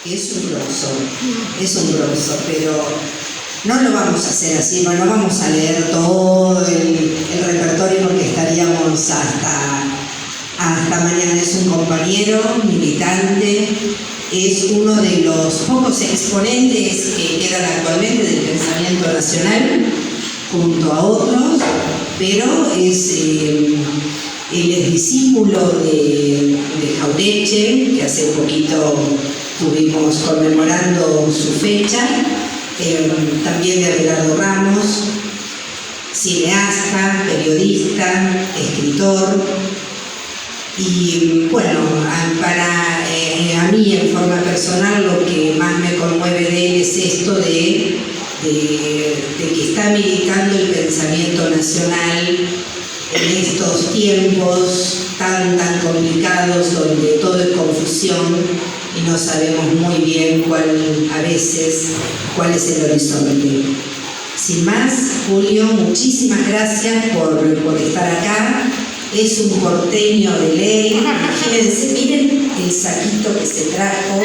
Es un grosso, pero no lo vamos a hacer así, no vamos a leer todo el repertorio porque estaríamos hasta mañana. Es un compañero militante, es uno de los pocos exponentes que quedan actualmente del pensamiento nacional, junto a otros, pero él es discípulo de Jauretche, que hace poquito estuvimos conmemorando su fecha, también de Abelardo Ramos, cineasta, periodista, escritor. Y bueno, a mí en forma personal lo que más me conmueve de él es esto de que está militando el pensamiento nacional en estos tiempos tan complicados donde todo es confusión y no sabemos muy bien a veces cuál es el horizonte. Sin más, Julio, muchísimas gracias por estar acá. Es un porteño de ley. Imagínense, miren el saquito que se trajo,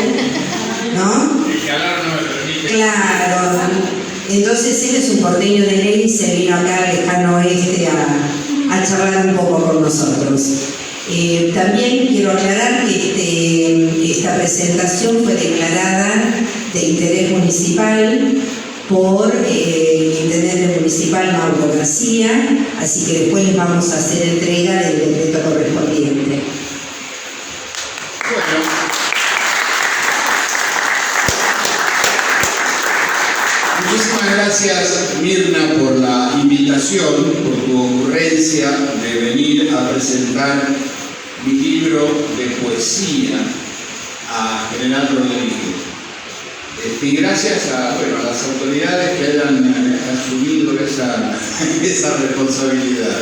¿no? El calor no me permite. Claro. Entonces él es un porteño de ley y se vino acá al lejano oeste a charlar un poco con nosotros. También quiero aclarar que esta presentación fue declarada de interés municipal por el intendente municipal Mauro García, así que después les vamos a hacer entrega del decreto correspondiente. Bueno. Muchísimas gracias, Mirna, por la invitación, por tu ocurrencia de venir a presentar mi libro de poesía a General Rodríguez. Y gracias a las autoridades que hayan asumido esa responsabilidad.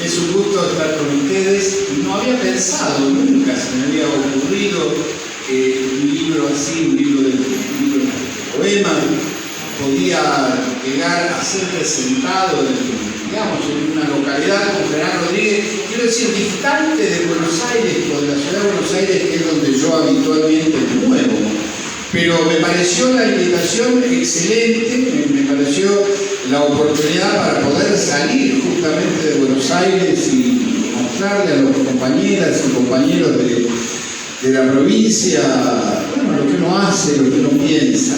Es un gusto estar con ustedes. No había pensado, nunca se me había ocurrido que un libro así, un libro de poemas, podía llegar a ser presentado en una localidad como General Rodríguez, quiero decir, distante de Buenos Aires, o de la ciudad de Buenos Aires, que es donde yo habitualmente me muevo. Pero me pareció la invitación excelente, me pareció la oportunidad para poder salir justamente de Buenos Aires y mostrarle a los compañeras y compañeros de la provincia, lo que uno hace, lo que uno piensa.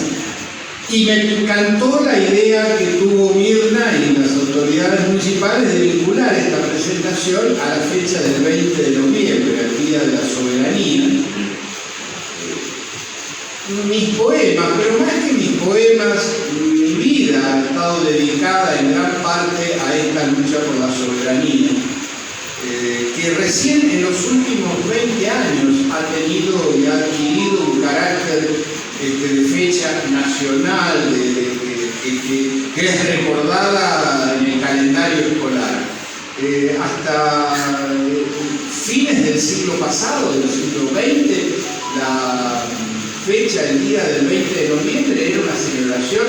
Y me encantó la idea que tuvo Mirna y las autoridades municipales de vincular esta presentación a la fecha del 20 de noviembre, al Día de la Soberanía. Mis poemas, pero más que mis poemas, mi vida ha estado dedicada en gran parte a esta lucha por la soberanía, que recién en los últimos 20 años ha tenido y ha adquirido un carácter de fecha nacional, que es recordada en el calendario escolar. Hasta fines del siglo pasado, del siglo XX, la fecha, el día del 20 de noviembre, era una celebración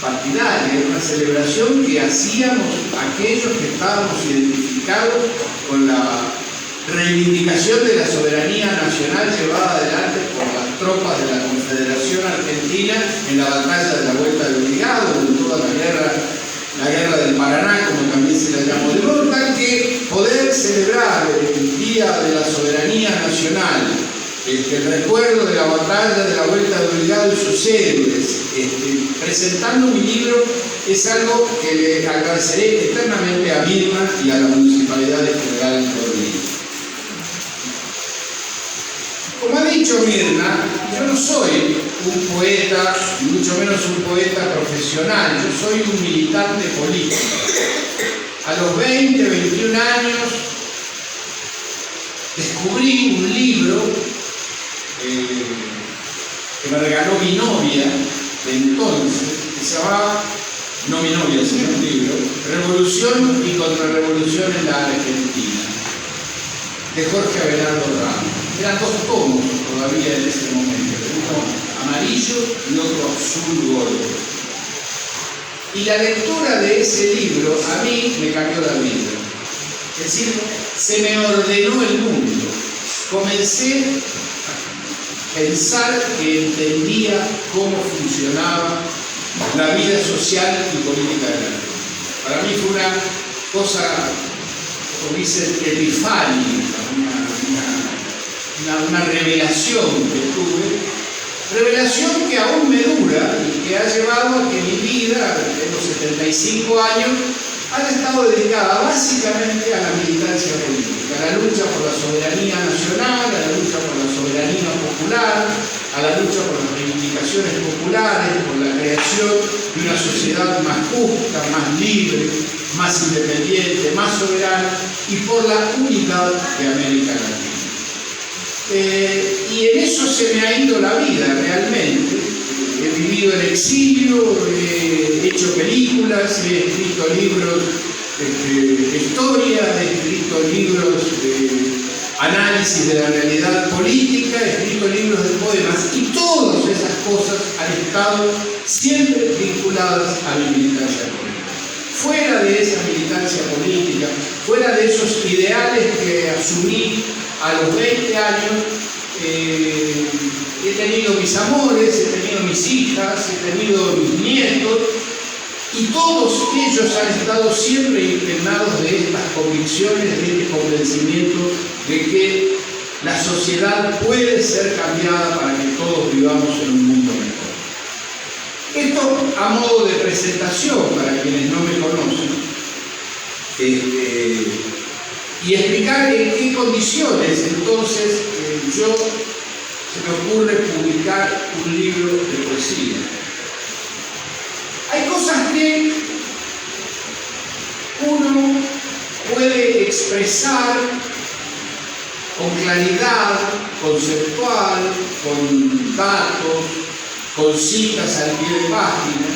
partidaria, era una celebración que hacíamos aquellos que estábamos identificados con la reivindicación de la soberanía nacional llevada adelante por las tropas de la Confederación Argentina en la batalla de la Vuelta del Brigado, en toda la guerra del Paraná, como también se la llamó. De modo tal que poder celebrar el Día de la Soberanía Nacional, el recuerdo de la batalla de la Vuelta del Brigado y sus héroes, presentando mi libro, es algo que le agradeceré eternamente a Mirna y a la Municipalidad de General Rodríguez. Como ha dicho Mirna, yo no soy un poeta, y mucho menos un poeta profesional, yo soy un militante político. A los 20, 21 años descubrí un libro que me regaló mi novia de entonces, que se llamaba, no mi novia, sino un libro, Revolución y Contrarrevolución en la Argentina, de Jorge Abelardo Ramos. Eran dos tomos todavía en ese momento, uno amarillo y otro azul gordo. Y la lectura de ese libro a mí me cambió la vida. Es decir, se me ordenó el mundo. Comencé pensar que entendía cómo funcionaba la vida social y política de la Argentina. Para mí fue una cosa, como dicen, epifánica, una revelación que tuve. Revelación que aún me dura y que ha llevado a que mi vida, en los 75 años, haya estado dedicada básicamente a la militancia política, a la lucha por la soberanía nacional, a la lucha por la soberanía popular, a la lucha por las reivindicaciones populares, por la creación de una sociedad más justa, más libre, más independiente, más soberana y por la unidad de América Latina. Y en eso se me ha ido la vida realmente. He vivido en exilio, he hecho películas, he escrito libros de historia, he escrito libros de análisis de la realidad política, he escrito libros de poemas y todas esas cosas han estado siempre vinculadas a mi militancia política. Fuera de esa militancia política, fuera de esos ideales que asumí a los 20 años, he tenido mis amores, he tenido mis hijas, he tenido mis nietos, y todos ellos han estado siempre impregnados de estas convicciones, de este convencimiento de que la sociedad puede ser cambiada para que todos vivamos en un mundo mejor. Esto a modo de presentación para quienes no me conocen, y explicar en qué condiciones entonces se me ocurre publicar un libro de poesía. Hay cosas que uno puede expresar con claridad conceptual, con datos, con citas al pie de página,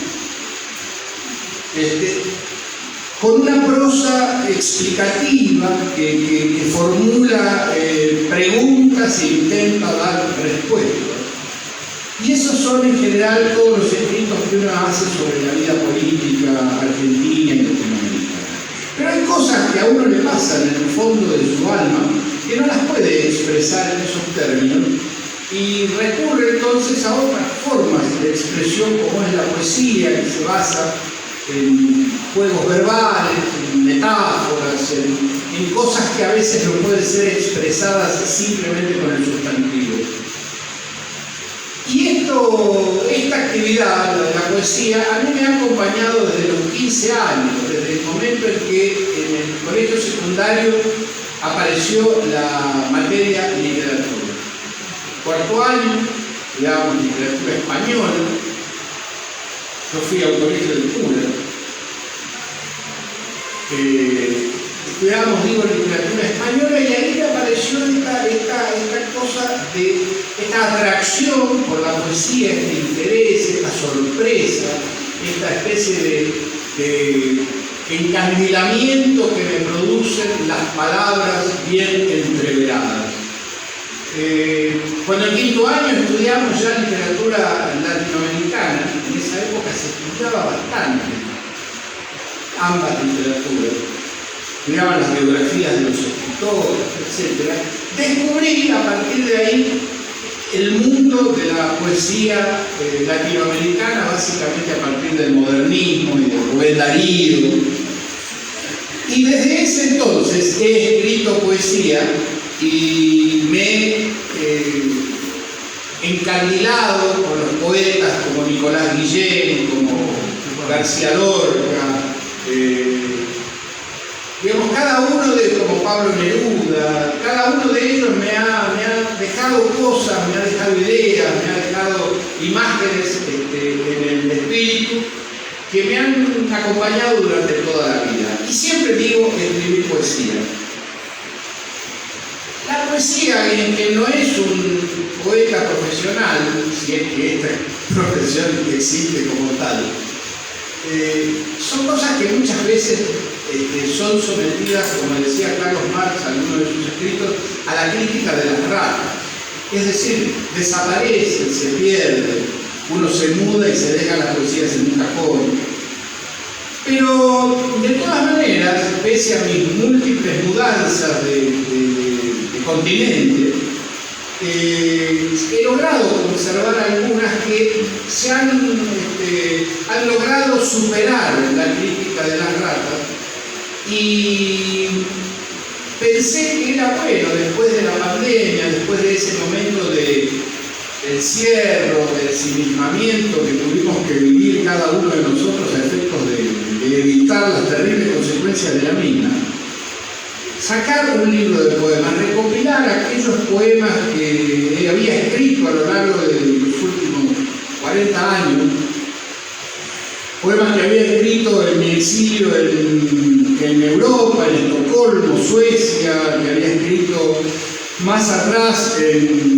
con una prosa explicativa que formula preguntas e intenta dar respuestas. Y esos son en general todos los escritos que uno hace sobre la vida política argentina y latinoamericana. Pero hay cosas que a uno le pasan en el fondo de su alma que no las puede expresar en esos términos y recurre entonces a otras formas de expresión como es la poesía, que se basa en juegos verbales, en metáforas, en cosas que a veces no pueden ser expresadas simplemente con el sustantivo. Y esta actividad, la poesía, a mí me ha acompañado desde los 15 años, desde el momento en que en el colegio secundario apareció la materia literatura. Cuarto año, estudiábamos literatura española. Yo fui a un colegio de cura. Estudiábamos, literatura española y ahí me apareció esta atracción por la poesía, este interés, esta sorpresa, esta especie de encandilamiento que me producen las palabras bien entreveradas. Cuando en quinto año estudiamos ya literatura latinoamericana, en esa época se estudiaba bastante ambas literaturas, estudiaban las biografías de los escritores, etc. Descubrí a partir de ahí el mundo de la poesía latinoamericana, básicamente a partir del modernismo y del Rubén Darío. Y desde ese entonces he escrito poesía y me he encandilado con los poetas como Nicolás Guillén, como García Lorca, digamos, cada uno como Pablo Neruda, cada uno de ellos me ha dejado cosas, me ha dejado ideas, me ha dejado imágenes en el espíritu que me han acompañado durante toda la vida. Y siempre digo escribir poesía. La poesía, que no es un poeta profesional, si es que esta profesión existe como tal, son cosas que muchas veces son sometidas, como decía Carlos Marx en uno de sus escritos, a la crítica de las ratas. Es decir, desaparecen, se pierden, uno se muda y se deja las poesías en un cajón. Pero de todas maneras, pese a mis múltiples mudanzas de continente, he logrado conservar algunas que se han logrado superar la crítica de las ratas, y pensé que era bueno, después de la pandemia, después de ese momento del encierro, del ensimismamiento que tuvimos que vivir cada uno de nosotros a efectos de evitar las terribles consecuencias de la misma, sacar un libro de poemas, recopilar aquellos poemas que había escrito a lo largo de los últimos 40 años, poemas que había escrito en mi exilio en Europa, en Estocolmo, Suecia, que había escrito más atrás en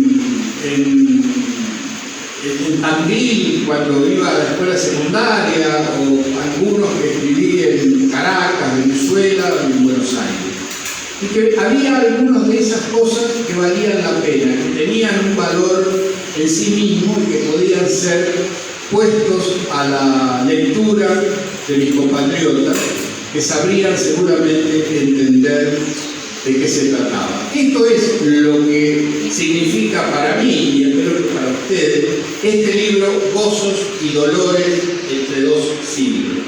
Tandil, cuando iba a la escuela secundaria, o algunos que escribí en Caracas, Venezuela, en Buenos Aires. Y que había algunas de esas cosas que valían la pena, que tenían un valor en sí mismo y que podían ser puestos a la lectura de mis compatriotas, que sabrían seguramente entender de qué se trataba. Esto es lo que significa para mí, y espero que para ustedes, este libro, Gozos y Dolores entre dos siglos.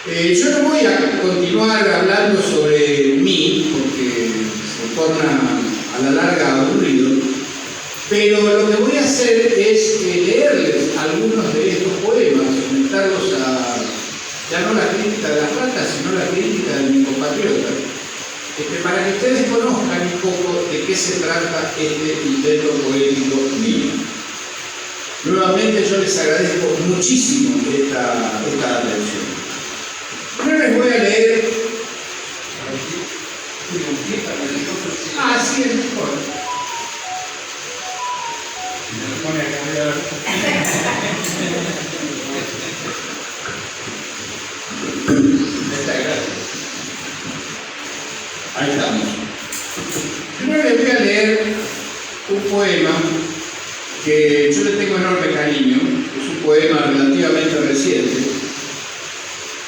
Yo no voy a continuar hablando sobre mí, porque se torna a la larga aburrido, pero lo que voy a hacer es leerles algunos de estos poemas, someterlos a, ya no la crítica de las ratas, sino la crítica de mis compatriotas, para que ustedes conozcan un poco de qué se trata este intento poético mío. Nuevamente yo les agradezco muchísimo esta atención. Primero les voy a leer. Sí, es mejor. Ahí estamos. Primero les voy a leer un poema que yo le tengo enorme cariño, es un poema relativamente reciente,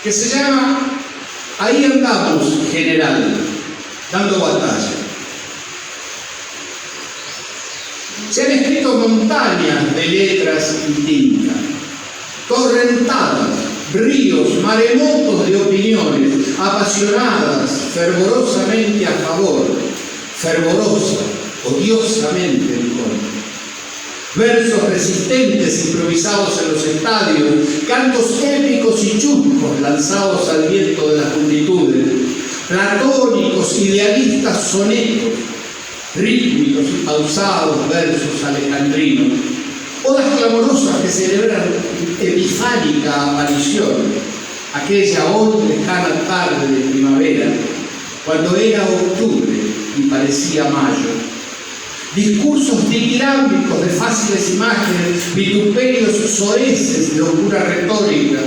que se llama Ahí andamos, general, dando batalla. Se han escrito montañas de letras y tinta, torrentadas, ríos, maremotos de opiniones, apasionadas, fervorosamente a favor, fervorosa, odiosamente en contra. Versos resistentes improvisados en los estadios, cantos épicos y chuscos lanzados al viento de las multitudes, platónicos, idealistas sonetos, rítmicos y pausados versos alejandrinos, odas clamorosas que celebran epifánica aparición, aquella hoy lejana tarde de primavera, cuando era octubre y parecía mayo. Discursos diquirámbicos de fáciles imágenes, vituperios soeces de oscura retórica,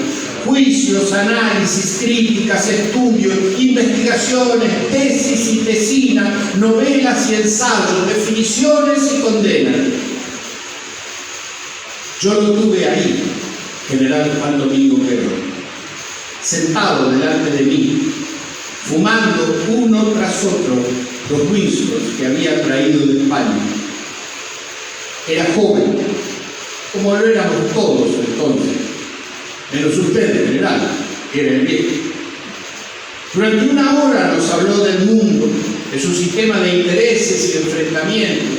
juicios, análisis, críticas, estudios, investigaciones, tesis y tesinas, novelas y ensayos, definiciones y condenas. Yo lo tuve ahí, general Juan Domingo Perón, sentado delante de mí, fumando uno tras otro los whiskys que había traído de España. Era joven, como lo éramos todos entonces, menos usted, general, que era el viejo. Durante una hora nos habló del mundo, de su sistema de intereses y enfrentamientos,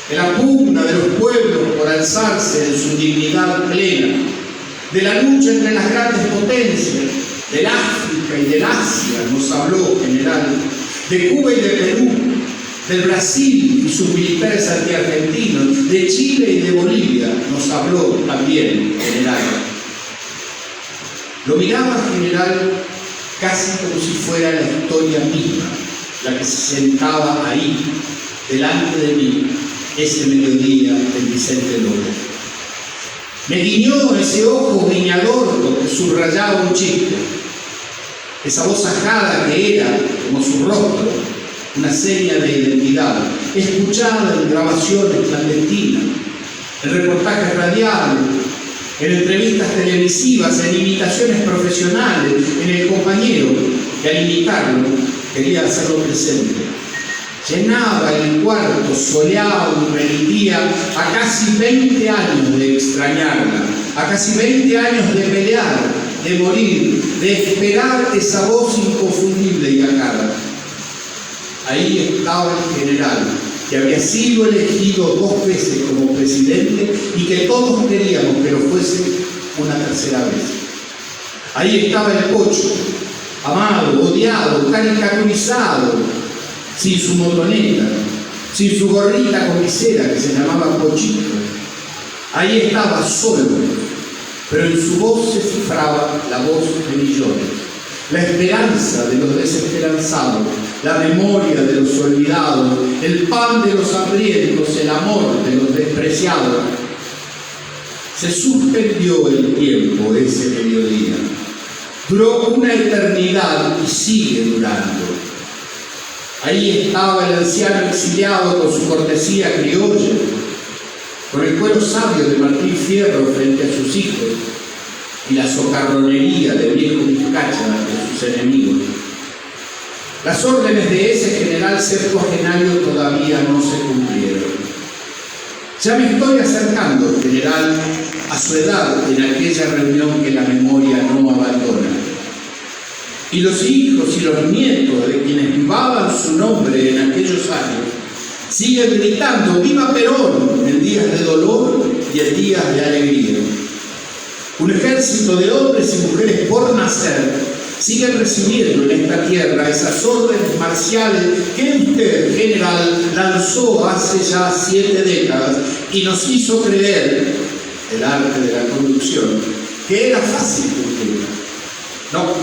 de la pugna de los pueblos por alzarse en su dignidad plena, de la lucha entre las grandes potencias, del África y del Asia, nos habló, general, de Cuba y de Perú, del Brasil y sus militares antiargentinos, de Chile y de Bolivia, nos habló también, general. Lo miraba, general, casi como si fuera la historia misma, la que se sentaba ahí, delante de mí, ese mediodía en Vicente López. Me guiñó ese ojo guiñador que subrayaba un chiste, esa voz ajada que era, como su rostro, una seña de identidad, escuchada en grabaciones clandestinas, en reportajes radiales, en entrevistas televisivas, en imitaciones profesionales, en El Compañero, que al imitarlo quería hacerlo presente. llenaba el cuarto soleado y rendía a casi 20 años de extrañarla, a casi 20 años de pelear, de morir, de esperar esa voz inconfundible y acada. Ahí estaba el general, que había sido elegido 2 veces como presidente y que todos queríamos que lo fuese una tercera vez. Ahí estaba el Pocho, amado, odiado, caricaturizado, sin su motoneta, sin su gorrita con visera que se llamaba Pochito. Ahí estaba solo, pero en su voz se cifraba la voz de millones, la esperanza de los desesperanzados, la memoria de los olvidados, el pan de los hambrientos, el amor de los despreciados. Se suspendió el tiempo ese mediodía. Duró una eternidad y sigue durando. Ahí estaba el anciano exiliado con su cortesía criolla, con el cuero sabio de Martín Fierro frente a sus hijos y la socarronería de viejo Vizcacha de sus enemigos. Las órdenes de ese general septuagenario todavía no se cumplieron. Ya me estoy acercando, general, a su edad en aquella reunión que la memoria no abandona. Y los hijos y los nietos de quienes vivaban su nombre en aquellos años siguen gritando ¡Viva Perón! En días de dolor y en días de alegría. Un ejército de hombres y mujeres por nacer siguen recibiendo en esta tierra esas órdenes marciales que usted, general, lanzó hace ya 7 décadas y nos hizo creer, el arte de la conducción, que era fácil cumplirla. No,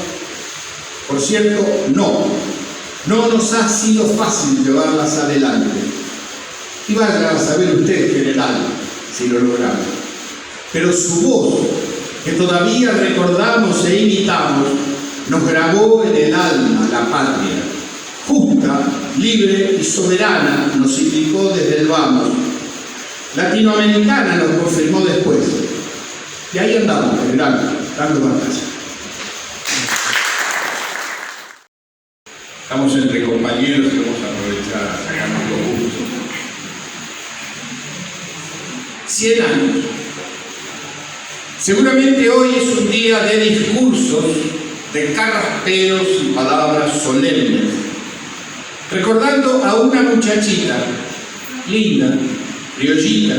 por cierto, no nos ha sido fácil llevarlas adelante. Y vaya a saber usted, general, si lo logramos. Pero su voz, que todavía recordamos e imitamos, nos grabó en el alma la patria. Justa, libre y soberana nos indicó desde el vamos. Latinoamericana nos confirmó después. Y ahí andamos, general, dando batalla. Estamos entre compañeros y vamos a aprovechar a sacarnos los gustos. 100 años. Seguramente hoy es un día de discursos, de carraspeos y palabras solemnes, recordando a una muchachita linda, criollita,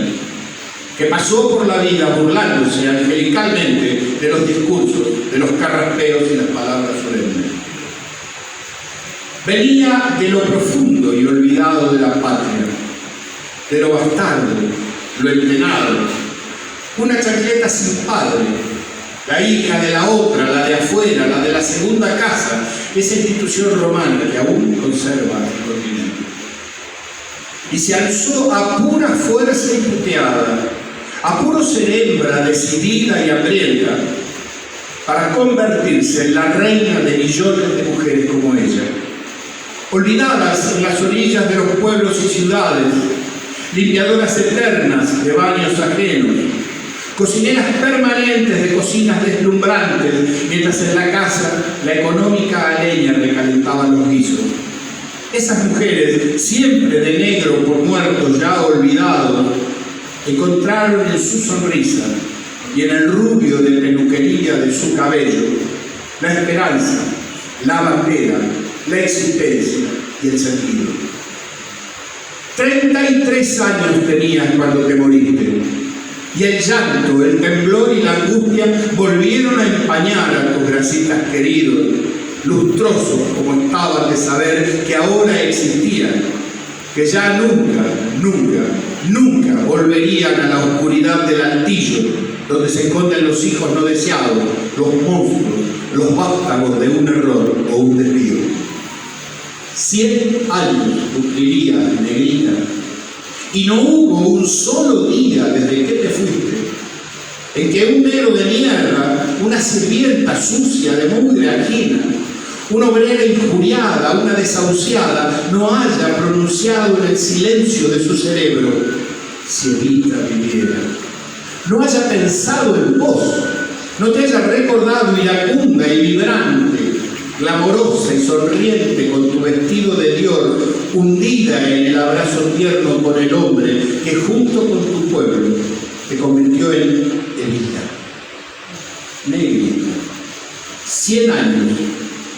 que pasó por la vida burlándose angelicalmente de los discursos, de los carraspeos y las palabras solemnes. Venía de lo profundo y olvidado de la patria, de lo bastardo, lo entenado, una chancleta sin padre, la hija de la otra, la de afuera, la de la segunda casa, esa institución romana que aún conserva el continente. Y se alzó a pura fuerza imputeada, a puro ser hembra decidida y hambrienta, para convertirse en la reina de millones de mujeres como ella, olvidadas en las orillas de los pueblos y ciudades, limpiadoras eternas de baños ajenos, cocineras permanentes de cocinas deslumbrantes, mientras en la casa la económica a leña recalentaba los guisos. Esas mujeres, siempre de negro por muertos ya olvidados, encontraron en su sonrisa y en el rubio de peluquería de su cabello la esperanza, la bandera, la existencia y el sentido. 33 años tenías cuando te moriste, y el llanto, el temblor y la angustia volvieron a empañar a tus grasitas queridos, lustrosos como estaban de saber que ahora existían, que ya nunca volverían a la oscuridad del altillo, donde se esconden los hijos no deseados, los monstruos, los vástagos de un error o un desvío. 100 años cumpliría, negrita, y no hubo un solo día desde que te fuiste en que un negro de mierda, una sirvienta sucia de mugre ajena, una obrera injuriada, una desahuciada, no haya pronunciado en el silencio de su cerebro: si Evita viviera. No haya pensado en vos, no te haya recordado iracunda y vibrante, glamorosa y sonriente con tu vestido de Dior, hundida en el abrazo tierno con el hombre que junto con tu pueblo te convirtió en Evita. Negrita, 100 años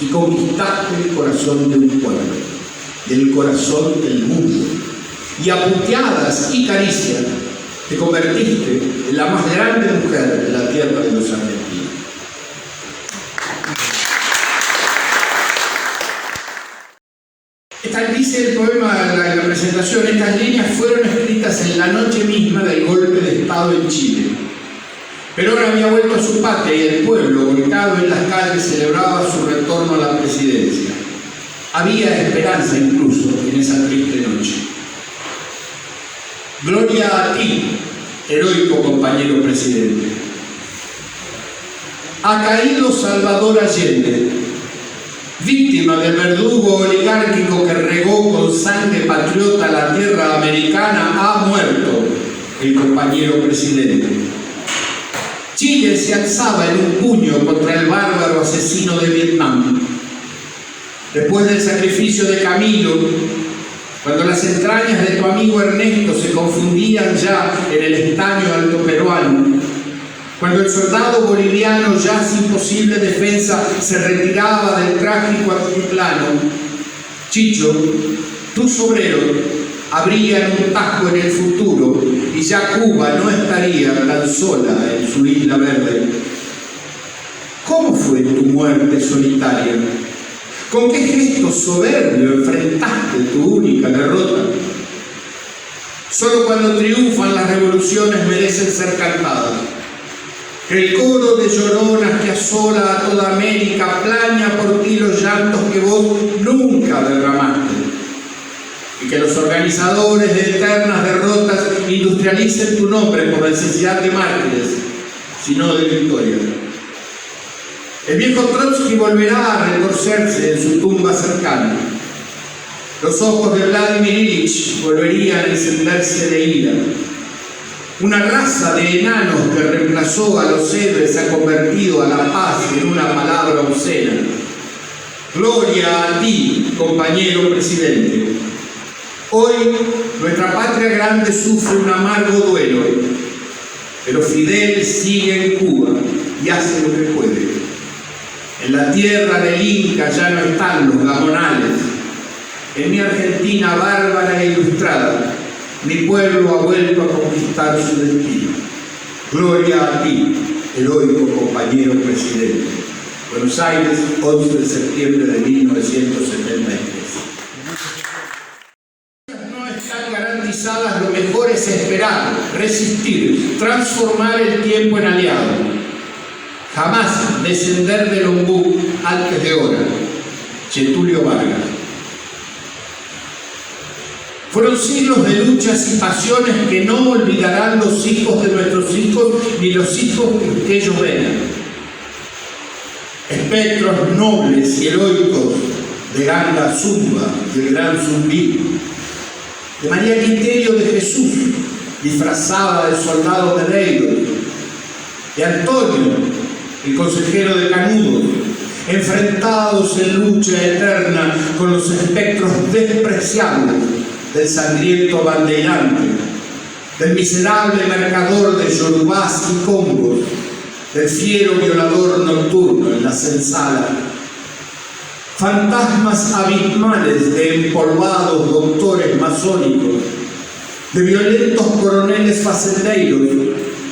y conquistaste el corazón de un pueblo y el corazón del mundo. Y a puteadas y caricias te convertiste en la más grande mujer de la tierra de los argentinos. Dice el poema en la presentación: estas líneas fueron escritas en la noche misma del golpe de Estado en Chile. Pero ahora había vuelto a su patria y el pueblo, volcado en las calles, celebraba su retorno a la presidencia. Había esperanza incluso en esa triste noche. Gloria a ti, heroico compañero presidente. Ha caído Salvador Allende, víctima del verdugo oligárquico que regó con sangre patriota la tierra americana. Ha muerto el compañero presidente. Chile se alzaba en un puño contra el bárbaro asesino de Vietnam. Después del sacrificio de Camilo, cuando las entrañas de tu amigo Ernesto se confundían ya en el estaño altoperuano, cuando el soldado boliviano, ya sin posible defensa, se retiraba del trágico altiplano, Chicho, tus obreros abrían un tajo en el futuro y ya Cuba no estaría tan sola en su isla verde. ¿Cómo fue tu muerte solitaria? ¿Con qué gesto soberbio enfrentaste tu única derrota? Solo cuando triunfan las revoluciones merecen ser cantadas. El coro de lloronas que asola a toda América plaña por ti los llantos que vos nunca derramaste. Y que los organizadores de eternas derrotas industrialicen tu nombre por necesidad de mártires, sino de victoria. El viejo Trotsky volverá a retorcerse en su tumba cercana. Los ojos de Vladimir Ilich volverían a encenderse de ira. Una raza de enanos que reemplazó a los héroes ha convertido a la paz en una palabra obscena. Gloria a ti, compañero presidente. Hoy nuestra patria grande sufre un amargo duelo, pero Fidel sigue en Cuba y hace lo que puede. En la tierra del Inca ya no están los gamonales. En mi Argentina bárbara e ilustrada, mi pueblo ha vuelto a conquistar su destino. Gloria a ti, heroico compañero presidente. Buenos Aires, 11 de septiembre de 1973. No están garantizadas, lo mejor es esperar, resistir, transformar el tiempo en aliado. Jamás descender del ombú antes de hora. Getúlio Vargas. Fueron siglos de luchas y pasiones que no olvidarán los hijos de nuestros hijos ni los hijos que ellos vengan. Espectros nobles y heroicos de Ganga Zumba, del Gran Zumbí, de María Quinterio de Jesús, disfrazada de soldado Pereiro, de Antonio, el consejero de Canudos, enfrentados en lucha eterna con los espectros despreciables del sangriento bandeirante, del miserable mercador de yorubás y congos, del fiero violador nocturno en la Sensala. Fantasmas abismales de empolvados doctores masónicos, de violentos coroneles facendeiros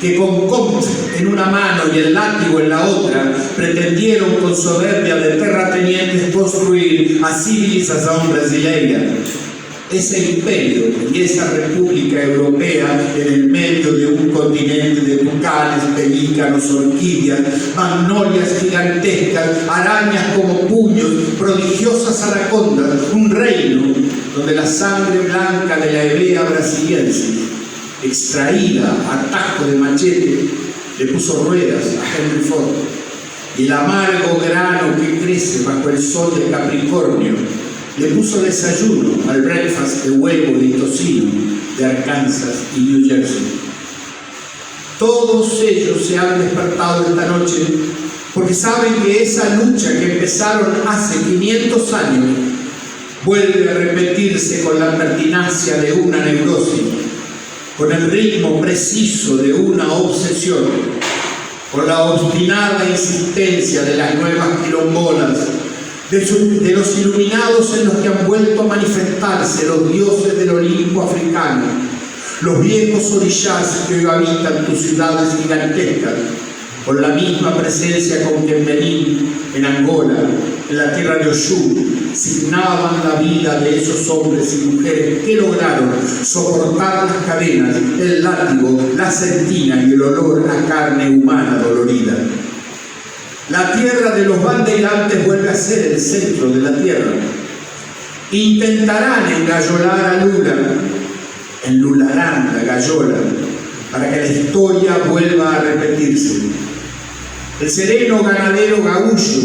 que con Comte en una mano y el látigo en la otra pretendieron con soberbia de terratenientes construir a civilización brasileña. Ese imperio y esa república europea en el medio de un continente de tucanes, pelícanos, orquídeas, magnolias gigantescas, arañas como puños, prodigiosas anacondas, un reino donde la sangre blanca de la hebrea brasiliense, extraída a tajo de machete, le puso ruedas a Henry Ford, y el amargo grano que crece bajo el sol de Capricornio le puso desayuno al breakfast de huevo y tocino de Arkansas y New Jersey. Todos ellos se han despertado esta noche porque saben que esa lucha que empezaron hace 500 años vuelve a repetirse con la pertinacia de una neurosis, con el ritmo preciso de una obsesión, con la obstinada insistencia de las nuevas quilombolas, de los iluminados en los que han vuelto a manifestarse los dioses del Olimpo africano, los viejos orishas que hoy habitan tus ciudades gigantescas, con la misma presencia con que en Benín, en Angola, en la tierra de Oshú, signaban la vida de esos hombres y mujeres que lograron soportar las cadenas, el látigo, la sentina y el olor a carne humana dolorida. La tierra de los bandeirantes vuelve a ser el centro de la tierra. Intentarán engallolar a Lula, enlularán la gallola, para que la historia vuelva a repetirse. El sereno ganadero gaúcho,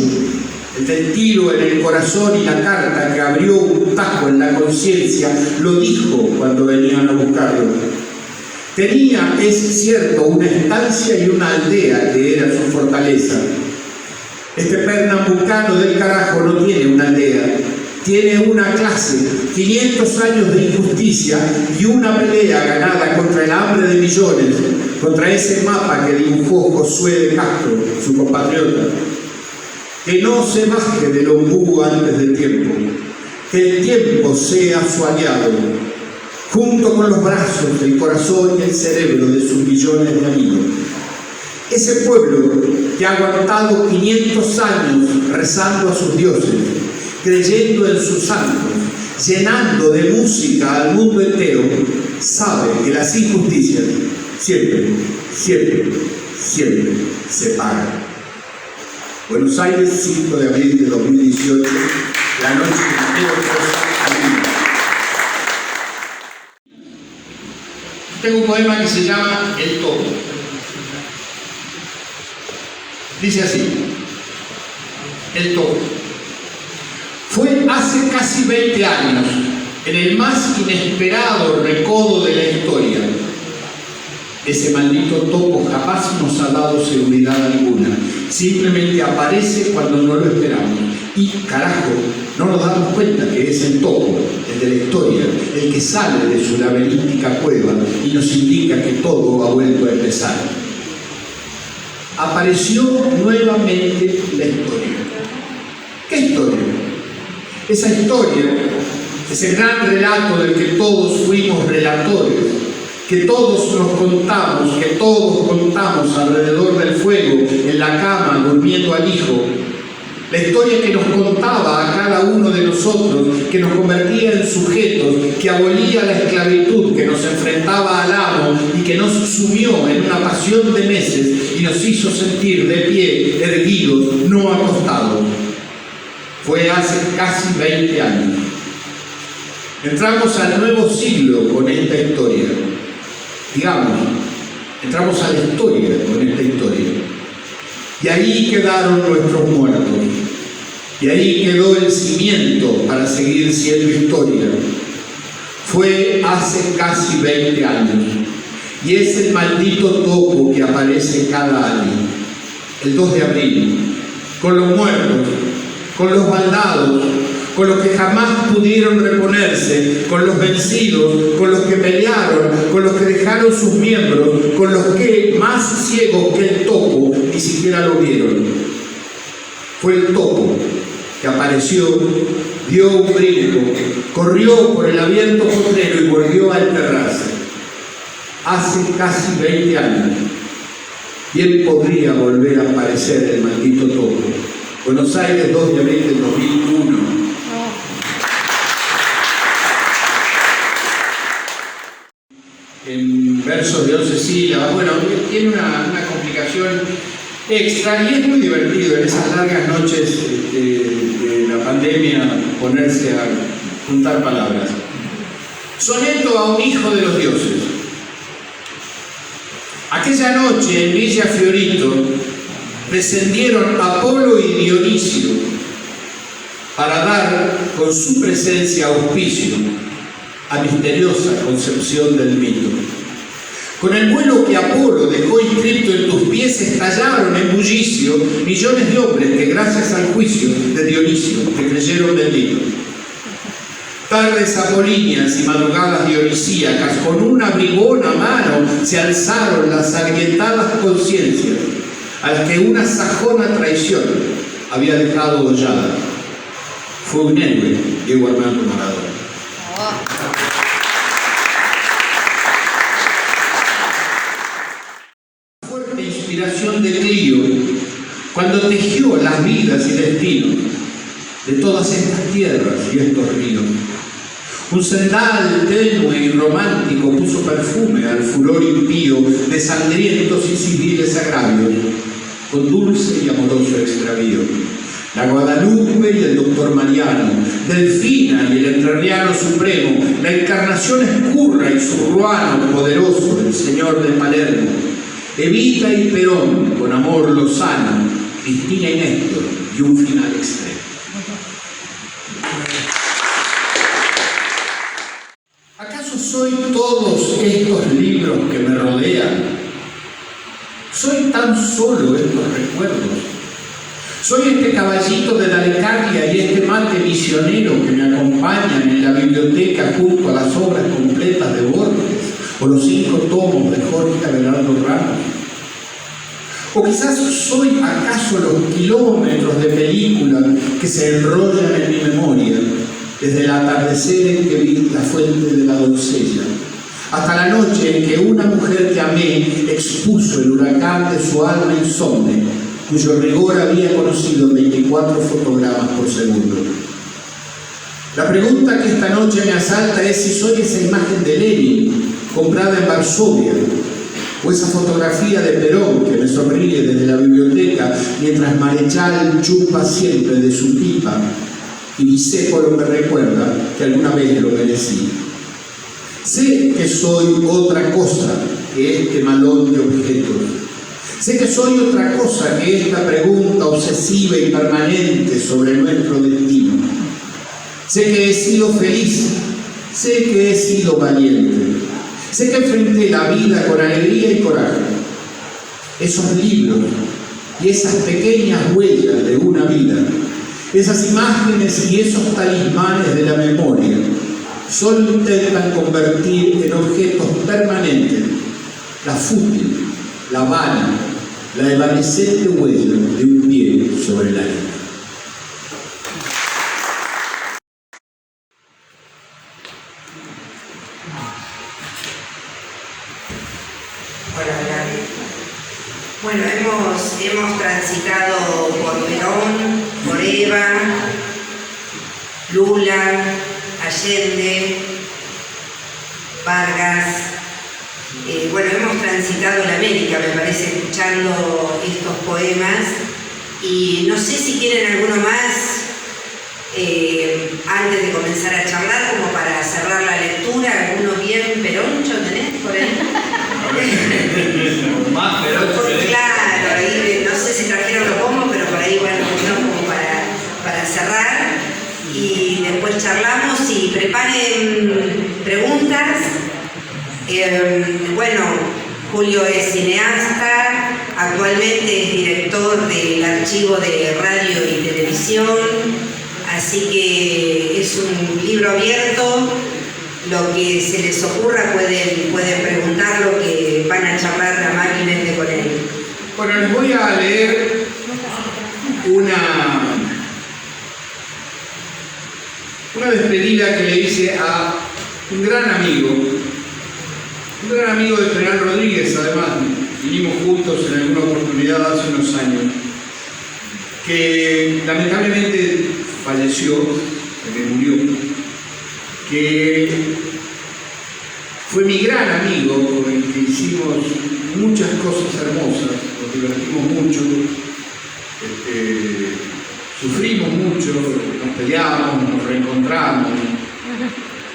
el del tiro en el corazón y la carta que abrió un tajo en la conciencia, lo dijo cuando venían a buscarlo. Tenía, es cierto, una estancia y una aldea que era su fortaleza. Este pernambucano del carajo no tiene una aldea, tiene una clase, 500 años de injusticia y una pelea ganada contra el hambre de millones, contra ese mapa que dibujó Josué de Castro, su compatriota. Que no se baje del ombú antes del tiempo, que el tiempo sea su aliado, junto con los brazos, el corazón y el cerebro de sus millones de amigos. Ese pueblo que ha aguantado 500 años rezando a sus dioses, creyendo en sus santos, llenando de música al mundo entero, sabe que las injusticias siempre, siempre, siempre se pagan. Buenos Aires, 5 de abril de 2018, la noche de Mateo Rosa. Tengo un poema que se llama El Topo. Dice así: El Topo. Fue hace casi 20 años, en el más inesperado recodo de la historia. Ese maldito topo jamás nos ha dado seguridad alguna. Simplemente aparece cuando no lo esperamos. Y, carajo, no nos damos cuenta que es el topo, el de la historia, el que sale de su laberíntica cueva y nos indica que todo ha vuelto a empezar. Apareció nuevamente la historia. ¿Qué historia? Esa historia, ese gran relato del que todos fuimos relatores, que todos nos contamos, que todos contamos alrededor del fuego, en la cama, durmiendo al hijo. La historia que nos contaba a cada uno de nosotros, que nos convertía en sujetos, que abolía la esclavitud, que nos enfrentaba al amo y que nos sumió en una pasión de meses y nos hizo sentir de pie, erguidos, no acostados. Fue hace casi 20 años. Entramos al nuevo siglo con esta historia. Digamos, entramos a la historia con esta historia. Y ahí quedaron nuestros muertos. Y ahí quedó el cimiento para seguir siendo historia. Fue hace casi 20 años. Y es el maldito topo que aparece cada año. El 2 de abril. Con los muertos, con los baldados, con los que jamás pudieron reponerse, con los vencidos, con los que pelearon, con los que dejaron sus miembros, con los que, más ciegos que el topo, ni siquiera lo vieron. Fue el topo que apareció, dio un brinco, corrió por el abierto potrero y volvió a enterrarse. Hace casi 20 años. Bien podría volver a aparecer el maldito topo. Buenos Aires, 2 de abril del 2001. En versos de 11 sílabas, bueno, tiene una complicación extra y es muy divertido en esas largas noches de la pandemia ponerse a juntar palabras. Soneto a un hijo de los dioses. Aquella noche en Villa Fiorito descendieron Apolo y Dionisio para dar con su presencia auspicio a misteriosa concepción del mito. Con el vuelo que Apolo dejó inscrito en tus pies estallaron en bullicio millones de hombres que gracias al juicio de Dionisio te creyeron bendito. Tardes apolíneas y madrugadas dionisíacas, con una bribona mano se alzaron las agrietadas conciencias a las que una sajona traición había dejado hollada. Fue un héroe, Diego Armando Maradona. Fuerte inspiración de Clio, cuando tejió las vidas y destinos de todas estas tierras y estos ríos. Un sendal tenue y romántico puso perfume al furor impío de sangrientos y civiles agravios, con dulce y amoroso extravío. La Guadalupe y el doctor Mariano, Delfina y el entrerriano supremo, la encarnación escurra y zurruano poderoso, el señor de Palermo, Evita y Perón, con amor lozano, Cristina y Néstor, y un final extremo. ¿Acaso soy todos estos libros que me rodean? ¿Soy tan solo estos recuerdos? ¿Soy este caballito de la Lecadia y este mate misionero que me acompañan en la biblioteca junto a las obras completas de Borges o los 5 tomos de Jorge Abelardo Ramos? ¿O quizás soy acaso los kilómetros de película que se enrollan en mi memoria, desde el atardecer en que vi la fuente de la doncella, hasta la noche en que una mujer que amé expuso el huracán de su alma insomne, cuyo rigor había conocido 24 fotogramas por segundo? La pregunta que esta noche me asalta es si soy esa imagen de Lenin, comprada en Varsovia, o esa fotografía de Perón que me sonríe desde la biblioteca mientras Marechal chupa siempre de su pipa y Bicéfalo me recuerda que alguna vez lo merecí. Sé que soy otra cosa que este malón de objetos. Sé que soy otra cosa que esta pregunta obsesiva y permanente sobre nuestro destino. Sé que he sido feliz, sé que he sido valiente, sé que enfrenté la vida con alegría y coraje. Esos libros y esas pequeñas huellas de una vida, esas imágenes y esos talismanes de la memoria, solo intentan convertir en objetos permanentes la fútil, la vana, la evanescente huella de un pie sobre la arena. Bueno, hemos transitado por Perón, por Eva, Lula, Allende, Vargas. Bueno, hemos transitado la América, me parece, escuchando estos poemas. Y no sé si quieren alguno más antes de comenzar a charlar, como para cerrar la lectura. ¿Alguno bien peroncho tenés por ahí? Más peroncho. Claro, ahí no sé si trajeron los pomos, pero por ahí, bueno, uno como para cerrar. Y después charlamos y preparen preguntas. Bueno, Julio es cineasta, actualmente es director del Archivo de Radio y Televisión, así que es un libro abierto. Lo que se les ocurra pueden preguntar, lo que van a charlar amablemente con él. Bueno, les voy a leer una despedida que le hice a un gran amigo de General Rodríguez. Además, vinimos juntos en alguna oportunidad hace unos años, que lamentablemente falleció, que murió, que fue mi gran amigo, con el que hicimos muchas cosas hermosas, nos divertimos mucho, sufrimos mucho, nos peleamos, nos reencontramos,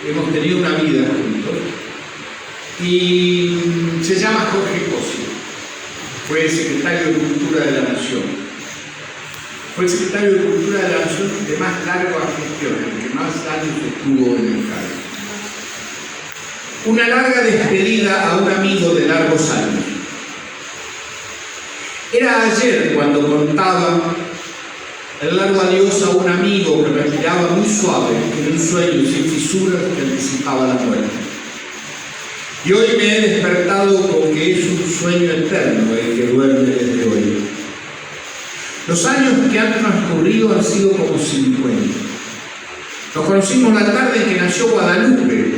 hemos tenido una vida juntos. Y se llama Jorge Cosio, fue el secretario de Cultura de la Nación. Fue el secretario de Cultura de la Nación de más larga gestión, el que más años estuvo en el cargo. Una larga despedida a un amigo de largos años. Era ayer cuando contaba el largo adiós a un amigo que respiraba muy suave en un sueño sin fisuras que anticipaba la muerte. Y hoy me he despertado con que es un sueño eterno el que duerme desde hoy. Los años que han transcurrido han sido como 50. Nos conocimos la tarde en que nació Guadalupe.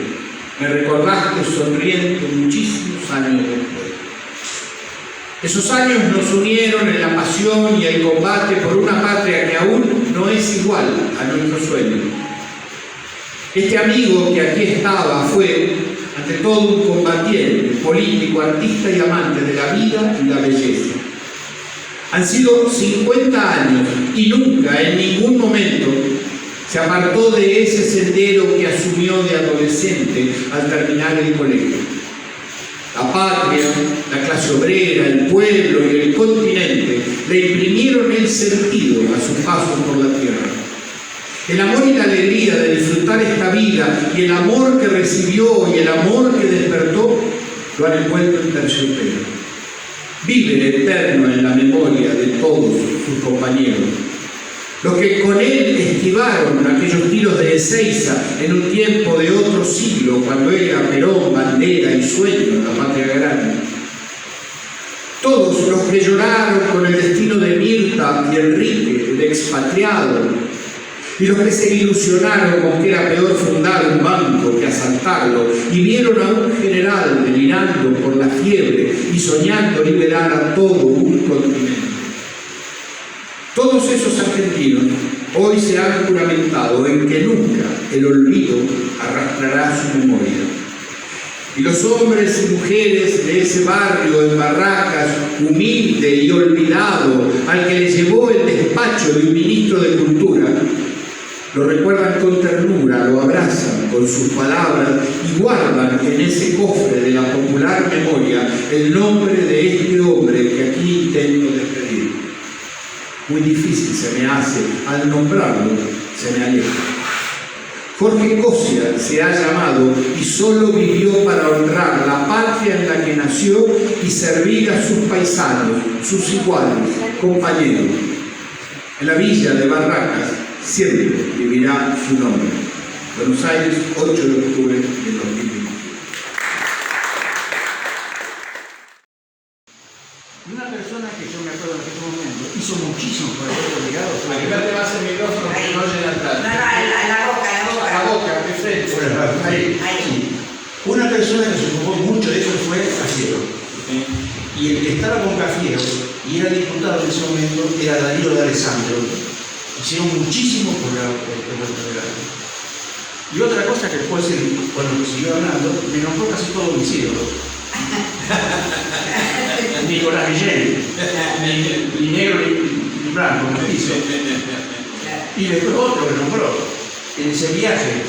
Me recordaste sonriente muchísimos años después. Esos años nos unieron en la pasión y el combate por una patria que aún no es igual a nuestro sueño. Este amigo que aquí estaba fue, ante todo, un combatiente, político, artista y amante de la vida y la belleza. Han sido 50 años y nunca, en ningún momento, se apartó de ese sendero que asumió de adolescente al terminar el colegio. La patria, la clase obrera, el pueblo y el continente le imprimieron el sentido a su paso por la tierra. El amor y la alegría de disfrutar esta vida y el amor que recibió y el amor que despertó lo han envuelto en terciopelo. Vive eterno en la memoria de todos sus compañeros. Los que con él esquivaron aquellos tiros de Ezeiza en un tiempo de otro siglo, cuando era Perón, bandera y sueño la patria grande. Todos los que lloraron con el destino de Mirta y Enrique, el expatriado, y los que se ilusionaron con que era peor fundar un banco que asaltarlo, y vieron a un general delirando por la fiebre y soñando liberar a todo un continente. Todos esos argentinos hoy se han juramentado en que nunca el olvido arrastrará su memoria. Y los hombres y mujeres de ese barrio en Barracas, humilde y olvidado, al que le llevó el despacho de un ministro de Cultura, lo recuerdan con ternura, lo abrazan con sus palabras y guardan en ese cofre de la popular memoria el nombre de este hombre que aquí intento despedir. Muy difícil se me hace, al nombrarlo, se me aleja. Jorge Cosia se ha llamado y solo vivió para honrar la patria en la que nació y servir a sus paisanos, sus iguales, compañeros. En la villa de Barracas siempre vivirá su nombre. Buenos Aires, 8 de octubre de 2020. Una persona que yo me acuerdo en aquel momento hizo muchísimo por el pueblo ligado. Acércate más el micrófono que no oye la No, a la boca, a la boca. la boca, de frente. Ahí. Ahí. Una persona que se ocupó mucho de eso fue Cafiero. Y el que estaba con Cafiero y era diputado en ese momento era Danilo de Alessandro. Hicieron muchísimo por el pueblo ligado. Y otra cosa que después, cuando lo siguió hablando, me nombró casi todos mis ídolos. Nicolás Guillén, ni negro ni blanco, como dice. Y después otro que nombró, en ese viaje,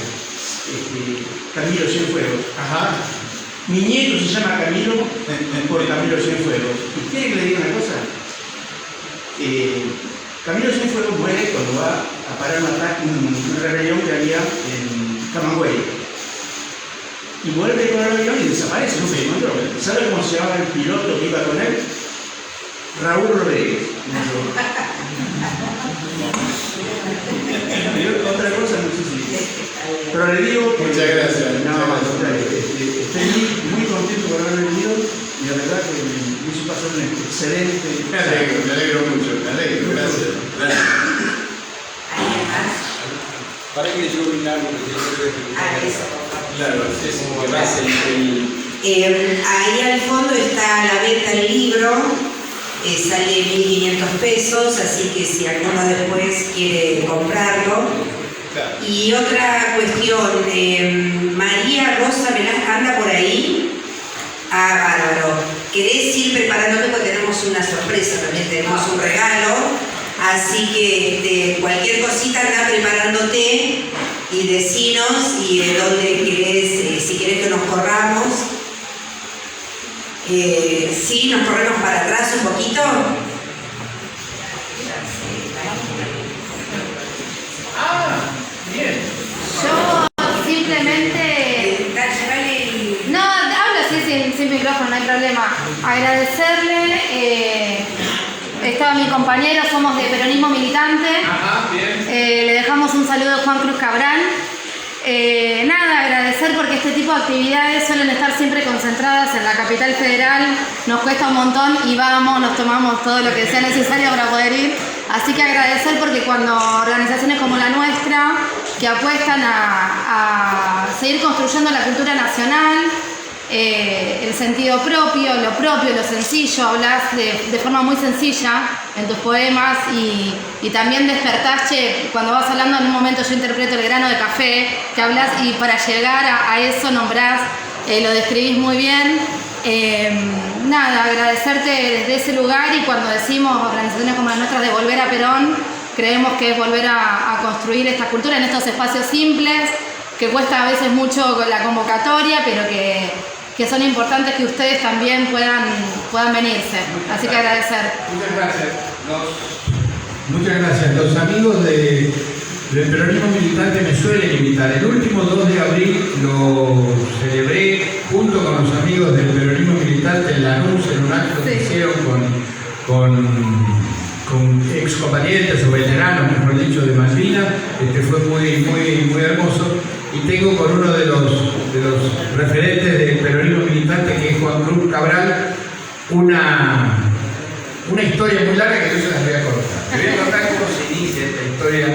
Camilo Cienfuegos. Ajá. Mi nieto se llama Camilo por Camilo Cienfuegos. ¿Y quiere que le diga una cosa? Camilo Cienfuegos muere cuando va a parar una rebelión que había en Camagüey. Y vuelve con el avión y desaparece, no se encontró. ¿Sabe cómo se llama el piloto que iba con él? Raúl Rodríguez. Otra cosa, no sé si. Pero le digo que. Muchas gracias. No, estoy muy contento por haber venido y la verdad que me hizo pasar un excelente. Me alegro mucho, me alegro, gracias. ¿Alguien más? Para que yo brindara Eso. Claro, es como que más Ahí al fondo está a la venta el libro, sale 1.500 pesos, así que si alguno después quiere comprarlo. Claro. Y otra cuestión, María Rosa Velázquez anda por ahí. Ah, bárbaro. ¿Querés ir preparándote? Porque tenemos una sorpresa también, tenemos un regalo. Así que cualquier cosita anda preparándote y decinos y de dónde querés, si querés que nos corramos. Sí, nos corremos para atrás un poquito. Ah, bien. Yo simplemente... Dale el... No, hablo así sin micrófono, no hay problema. Agradecerle estaba mi compañero, somos de Peronismo Militante. Ajá, bien. Le dejamos un saludo a Juan Cruz Cabral. Nada, agradecer porque este tipo de actividades suelen estar siempre concentradas en la capital federal. Nos cuesta un montón y vamos, nos tomamos todo lo que sea necesario para poder ir. Así que agradecer porque cuando organizaciones como la nuestra, que apuestan a seguir construyendo la cultura nacional, el sentido propio, lo sencillo, hablas de forma muy sencilla en tus poemas y también despertás, cuando vas hablando en un momento yo interpreto el grano de café, que hablas y para llegar a eso nombrás, lo describís muy bien. Nada, agradecerte desde ese lugar y cuando decimos organizaciones como las nuestras de volver a Perón, creemos que es volver a construir esta cultura en estos espacios simples, que cuesta a veces mucho la convocatoria, pero que son importantes que ustedes también puedan venirse. Así que agradecer. Muchas gracias. Muchas gracias. Los amigos del Peronismo Militante me suelen invitar. El último 2 de abril lo celebré junto con los amigos del Peronismo Militante en Lanús, en un acto que hicieron con excombatientes o veteranos, mejor dicho, de Malvinas. Fue muy hermoso. Y tengo con uno de los referentes del Peronismo Militante, que es Juan Cruz Cabral, una historia muy larga que yo se las voy a contar. Te voy a contar cómo se inicia esta historia.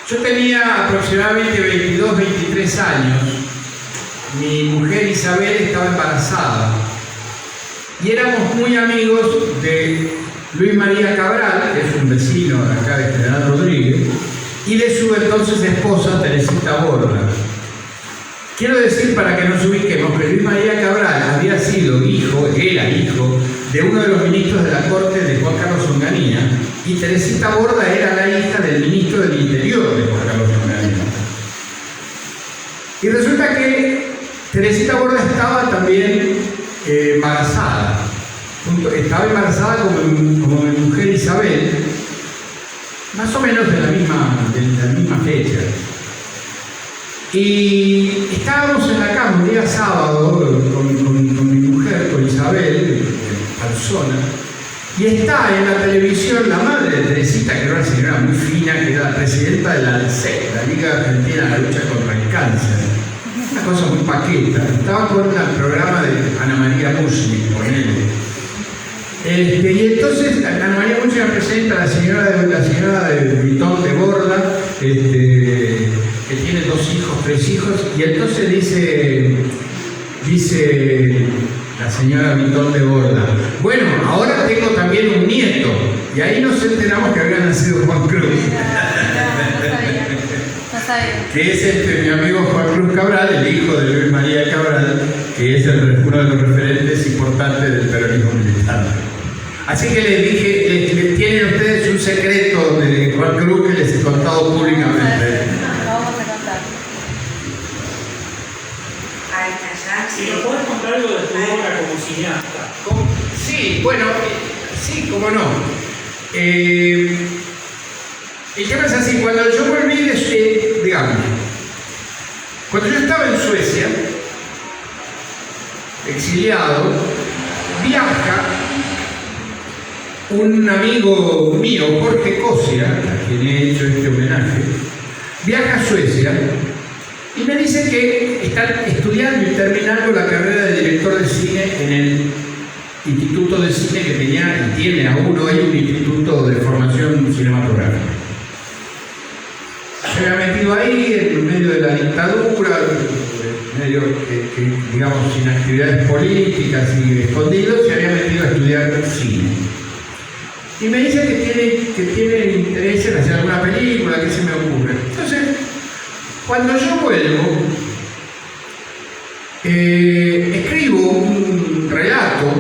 Yo tenía aproximadamente 22, 23 años. Mi mujer Isabel estaba embarazada. Y éramos muy amigos de Luis María Cabral, que es un vecino de acá de General Rodríguez, y de su entonces esposa Teresita Borda. Quiero decir, para que nos ubiquemos, que Luis María Cabral era hijo de uno de los ministros de la corte de Juan Carlos Onganía, y Teresita Borda era la hija del ministro del Interior de Juan Carlos Onganía. Y resulta que Teresita Borda estaba también embarazada. Estaba embarazada como mi mujer Isabel, más o menos de la misma fecha. Y estábamos en la cama un día sábado con mi mujer, con Isabel, persona, y está en la televisión la madre de Teresita, que era una señora muy fina, que era la presidenta de la ALCEC, la Liga Argentina de la Lucha contra el Cáncer. Una cosa muy paqueta. Estaba con el programa de Ana María Musni, con él. Y entonces Ana María Musni presenta a la señora de Vitón de Borda, que tiene 3 hijos, y entonces dice la señora Vitón de Borda: bueno, ahora tengo también un nieto. Y ahí nos enteramos que había nacido Juan Cruz. Que es mi amigo Juan Cruz Cabral, el hijo de Luis María Cabral, que es uno de los referentes importantes del peronismo militar. Así que les dije, tienen ustedes un secreto de Juan Cruz que les he contado públicamente. Vamos a contar. Si nos podés contar algo de tu obra como cineasta. Sí, bueno, sí, cómo no. El tema es así: cuando yo volví cuando yo estaba en Suecia, exiliado, viaja un amigo mío, Jorge Cosia, a quien he hecho este homenaje, viaja a Suecia y me dice que están estudiando y terminando la carrera de director de cine en el Instituto de Cine que tenía y tiene aún hoy un instituto de formación cinematográfica. Se había metido ahí en medio de la dictadura, medio digamos sin actividades políticas y escondido, se había metido a estudiar cine. Y me dice que tiene interés en hacer alguna película, ¿qué se me ocurre? Entonces, cuando yo vuelvo, escribo un relato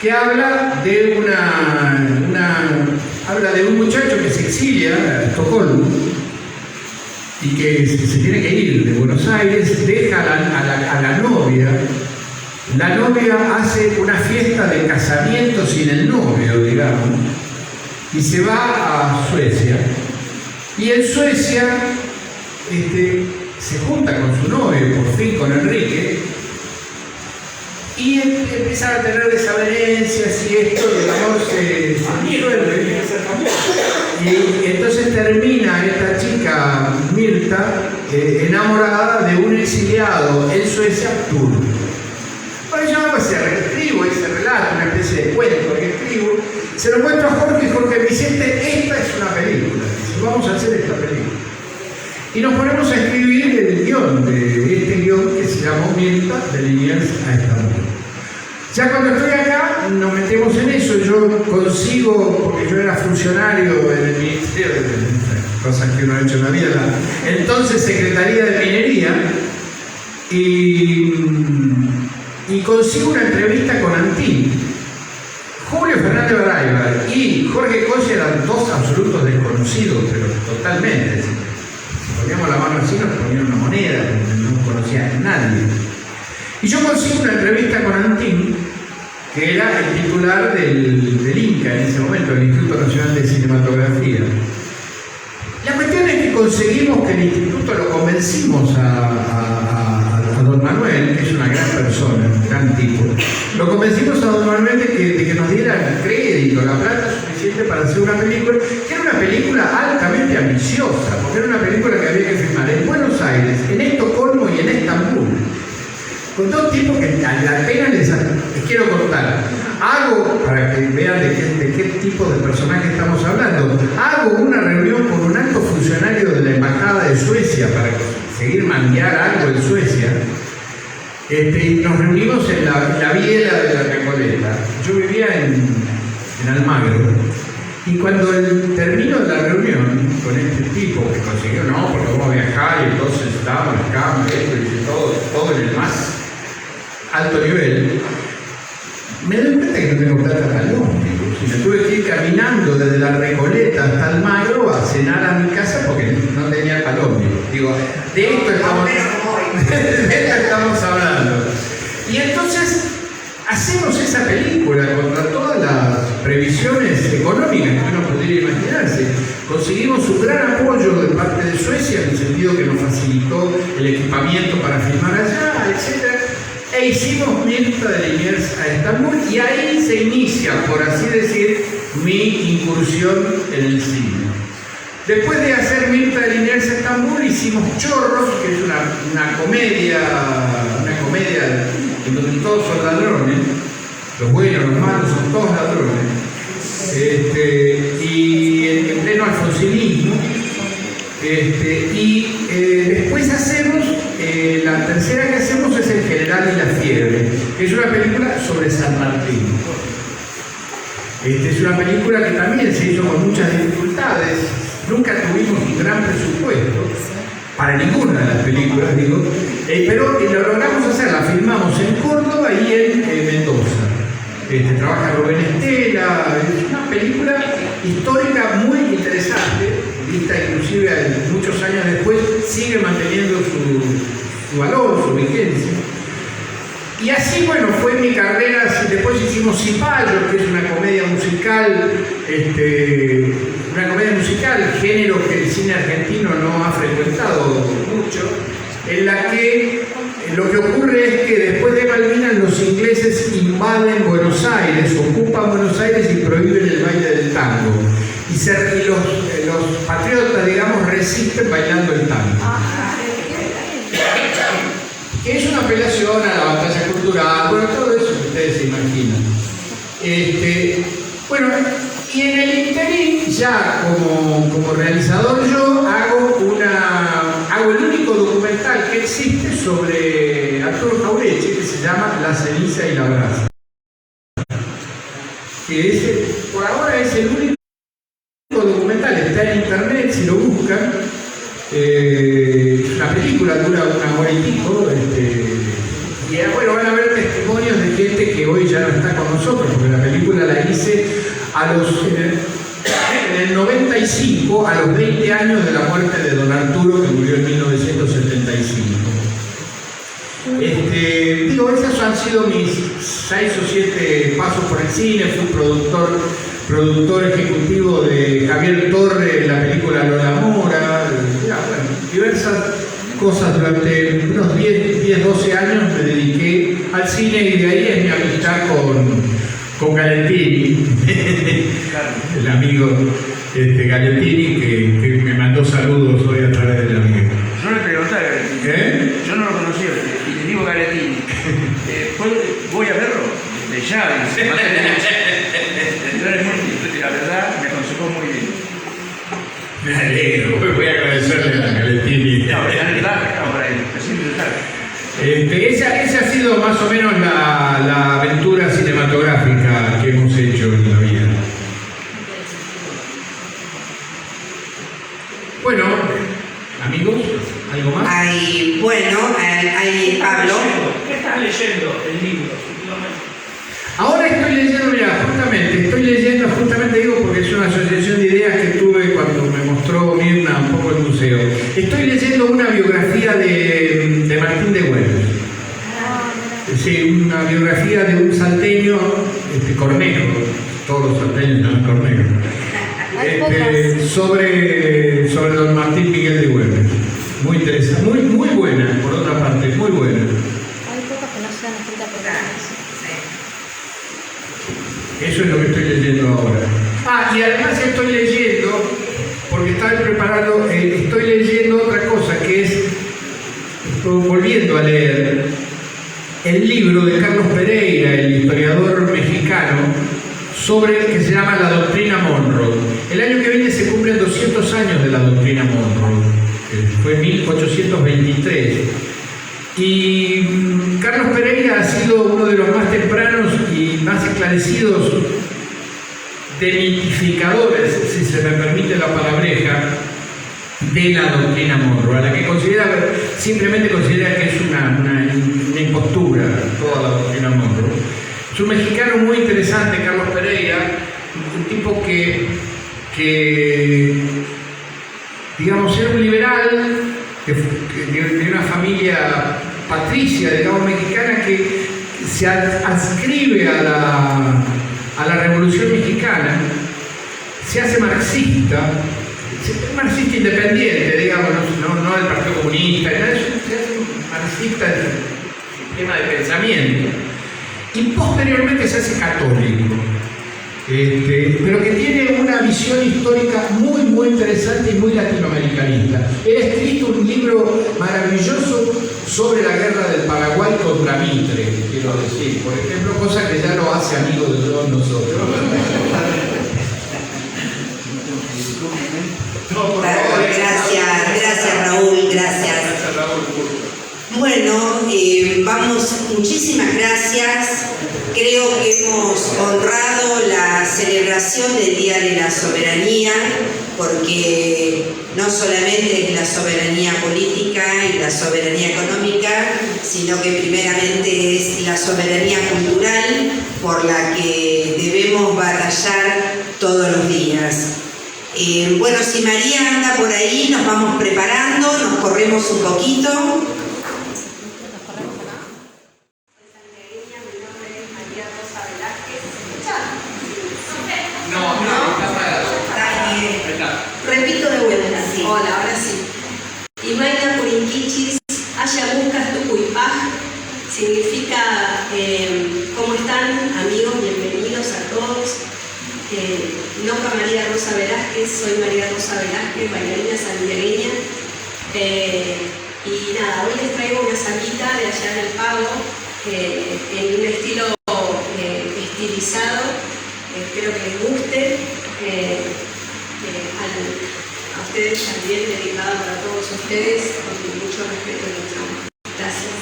que habla de habla de un muchacho que se exilia a Estocolmo y que se tiene que ir de Buenos Aires, deja a la novia. La novia hace una fiesta de casamiento sin el novio, digamos, y se va a Suecia. Y en Suecia se junta con su novio, por fin con Enrique, y empiezan a tener desavenencias y esto, y el amor se disuelve. Y entonces termina esta chica, Mirta, enamorada de un exiliado en Suecia, turco. Bueno, yo escribo ese relato, una especie de cuento que escribo, se lo cuento a Jorge y Jorge me dice, esta es una película, dice, vamos a hacer esta película. Y nos ponemos a escribir el guión de este guión que se llamó Mirta, de Liniers a Estambul. Ya cuando estoy acá nos metemos en eso, yo consigo, porque yo era funcionario en el Ministerio de cosas que uno ha hecho en la vida, entonces Secretaría de Minería, y consigo una entrevista con Antín. Julio Fernández Barayba y Jorge Colla eran dos absolutos desconocidos, pero totalmente. Si poníamos la mano así nos ponían una moneda, no conocía a nadie. Y yo consigo una entrevista con Antín, que era el titular del INCA en ese momento, el Instituto Nacional de Cinematografía. La cuestión es que conseguimos que el instituto lo convencimos a don Manuel, que es una gran persona, un gran tipo, lo convencimos a don Manuel de que nos diera crédito, la plata suficiente para hacer una película, que era una película altamente ambiciosa, porque era una película que había que filmar en Buenos Aires, en Estocolmo y en Estambul, con dos tipos que a la pena les quiero contar. Hago, para que vean de qué tipo de personaje estamos hablando, hago una reunión con un alto funcionario de la Embajada de Suecia para conseguir manguear algo en Suecia. Y nos reunimos en la biela de la Recoleta. Yo vivía en Almagro. Y cuando termino la reunión con este tipo que consiguió, no, porque vamos a viajar y entonces estábamos acá, esto y todo en el más alto nivel, me doy cuenta que no tengo plata para el ómnibus. Y me tuve que ir caminando desde la Recoleta hasta Almagro a cenar a mi casa porque no tenía para el ómnibus. Digo, de esto estamos hablando. Y entonces hacemos esa película contra todas las previsiones económicas que uno pudiera imaginarse. Conseguimos un gran apoyo de parte de Suecia, en el sentido que nos facilitó el equipamiento para filmar allá, etc. E hicimos Mirta de Liniers a Estambul, y ahí se inicia, por así decir, mi incursión en el cine. Después de hacer Mirta de Liniers a Estambul, hicimos Chorros, que es una comedia en donde todos son ladrones, los buenos, los malos, son todos ladrones, y en pleno alfonsinismo. Después hacemos, la tercera que hacemos es El General y la Fiebre, que es una película sobre San Martín. Es una película que también se hizo con muchas dificultades, nunca tuvimos un gran presupuesto, para ninguna de las películas, digo, pero lo logramos hacer, la filmamos en Córdoba y en Mendoza. Trabaja Rubén Estela, es una película histórica muy interesante, vista inclusive muchos años después, sigue manteniendo su valor, su vigencia. Y así, bueno, fue mi carrera. Después hicimos Cipayos, que es una comedia musical, género que el cine argentino no ha frecuentado mucho, en la que lo que ocurre es que después de Malvinas los ingleses invaden Buenos Aires, ocupan Buenos Aires y prohíben el baile del tango. Y los patriotas, digamos, resisten bailando el tango. Que es una apelación a la batalla cultural, bueno, todo eso que ustedes se imaginan. Bueno, y en el interín, ya como realizador, yo hago el único documental que existe sobre Arturo Jauretche, que se llama La ceniza y la brasa. Que por ahora es el único documental, está en internet, si lo buscan. Una película dura 1 hora y pico, y bueno, van a ver testimonios de gente que hoy ya no está con nosotros, porque la película la hice en el 95, a los 20 años de la muerte de don Arturo, que murió en 1975. Esos han sido mis 6 o 7 pasos por el cine. Fui productor ejecutivo de Javier Torre en la película Lola Mora, diversas cosas durante unos 10, 12 años me dediqué al cine y de ahí es mi amistad con Galentini, el amigo Galentini que me mandó saludos hoy a través del amigo. Yo le pregunté a Galentini, yo no lo conocía, y le digo a Galentini, voy a verlo, desde ya, dice, la verdad me aconsejó muy bien. Me alegro, voy a agradecerle a Galentini. No, es larga ahora, siempre es larga. Esa ha sido más o menos la aventura cinematográfica que hemos hecho en la vida. Bueno, amigos, ¿algo más? Hay Pablo. ¿Qué estás leyendo el libro? Ahora estoy leyendo, mira, justamente digo porque es una asociación de ideas que tuve cuando me mostró Mirna un poco el museo. Estoy leyendo una biografía de Martín de Güemes. Sí, una biografía de un salteño, Cornejo, todos los salteños son Cornejo, sobre don Martín Miguel de Güemes. Muy interesante, muy buena, por otra parte, muy buena. Hay cosas que no sean escritas por nadie. Eso es lo que estoy leyendo ahora. Y además estoy leyendo, porque estaba preparando, estoy leyendo otra cosa que es, volviendo a leer, el libro de Carlos Pereira, el historiador mexicano, que se llama La Doctrina Monroe. El año que viene se cumplen 200 años de la Doctrina Monroe, fue 1823. Y Carlos Pereira ha sido uno de los más tempranos y más esclarecidos demitificadores, si se me permite la palabreja, de la doctrina Monroe, a la que simplemente considera que es una impostura toda la doctrina Monroe. Es un mexicano muy interesante, Carlos Pereira, un tipo que digamos, era un liberal, de una familia patricia, digamos, mexicana, que se adscribe a la Revolución Mexicana, se hace marxista independiente, digamos, no del Partido Comunista, se hace marxista del sistema de pensamiento, y posteriormente se hace católico. Pero que tiene una visión histórica muy interesante y muy latinoamericanista. Él ha escrito un libro maravilloso sobre la guerra del Paraguay contra Mitre, quiero decir, por ejemplo, cosa que ya lo hace amigo de todos nosotros. Gracias Raúl, gracias. Bueno, muchísimas gracias. Creo que hemos honrado la celebración del Día de la Soberanía, porque no solamente es la soberanía política y la soberanía económica, sino que primeramente es la soberanía cultural por la que debemos batallar todos los días. Bueno, si María anda por ahí, nos vamos preparando, nos corremos un poquito. Repito de vuelta, sí. Hola, ahora sí. Imaina Purinquichis, Aya Buscas Tucuipaj, significa ¿cómo están, amigos? Bienvenidos a todos. Noca María Rosa Velázquez, soy María Rosa Velázquez, bailarina santiagueña. Y nada, hoy les traigo una sambita de allá del Pago, en un estilo estilizado. Espero que les guste. A ustedes también, dedicada para todos ustedes, con mucho respeto y mucho amor. Gracias.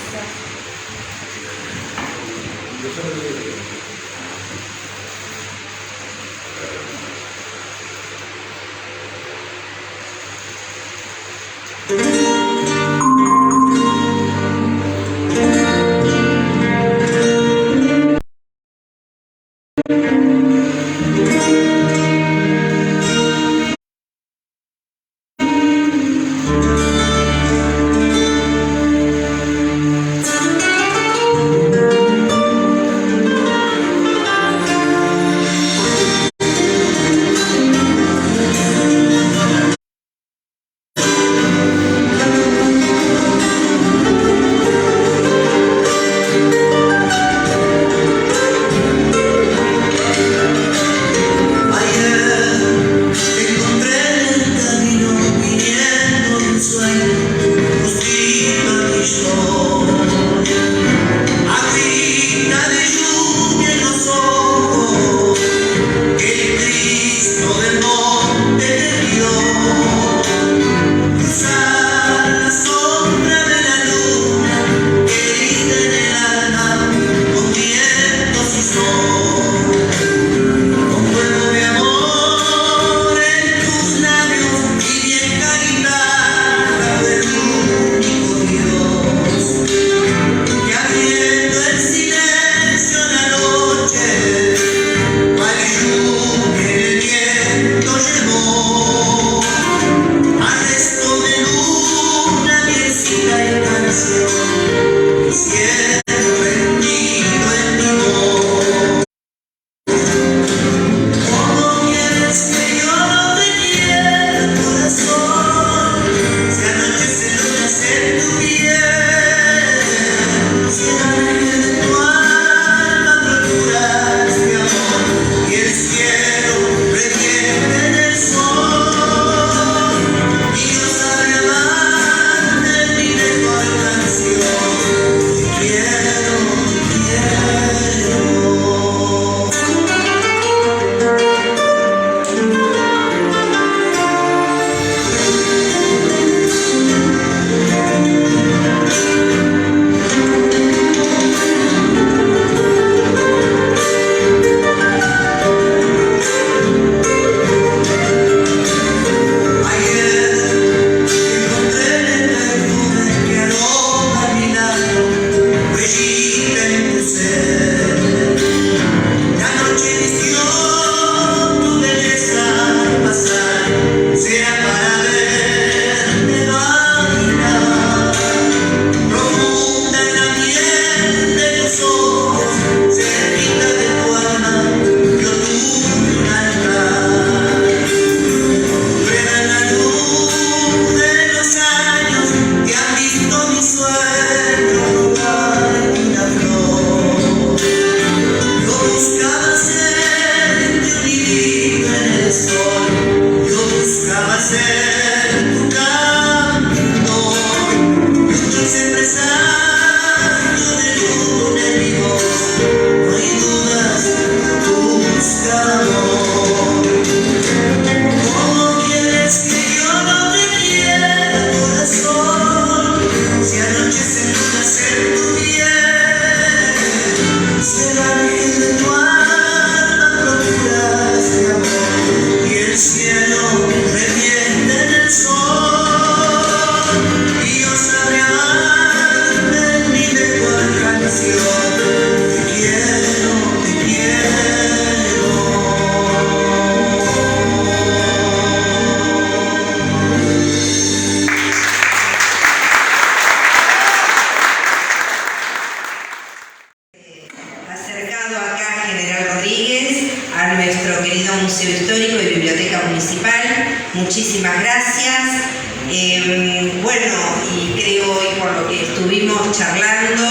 estuvimos charlando.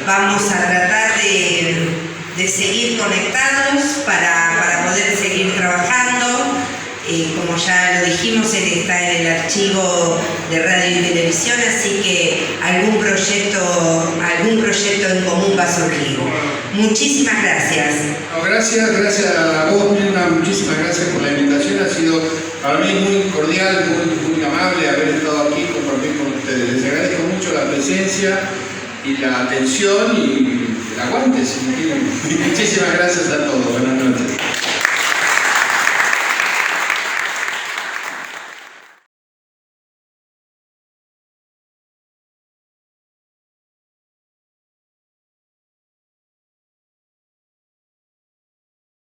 Vamos a tratar de seguir conectados para poder seguir trabajando. Como ya lo dijimos, él está en el archivo de radio y televisión, así que algún proyecto en común va a surgir. Muchísimas gracias. No, gracias a vos, Mirna, muchísimas gracias por la invitación. Ha sido para mí muy cordial, muy amable haber estado aquí y compartir con ustedes. Les agradezco mucho la presencia y la atención y el aguante, si me quieren. Muchísimas gracias a todos. Buenas noches.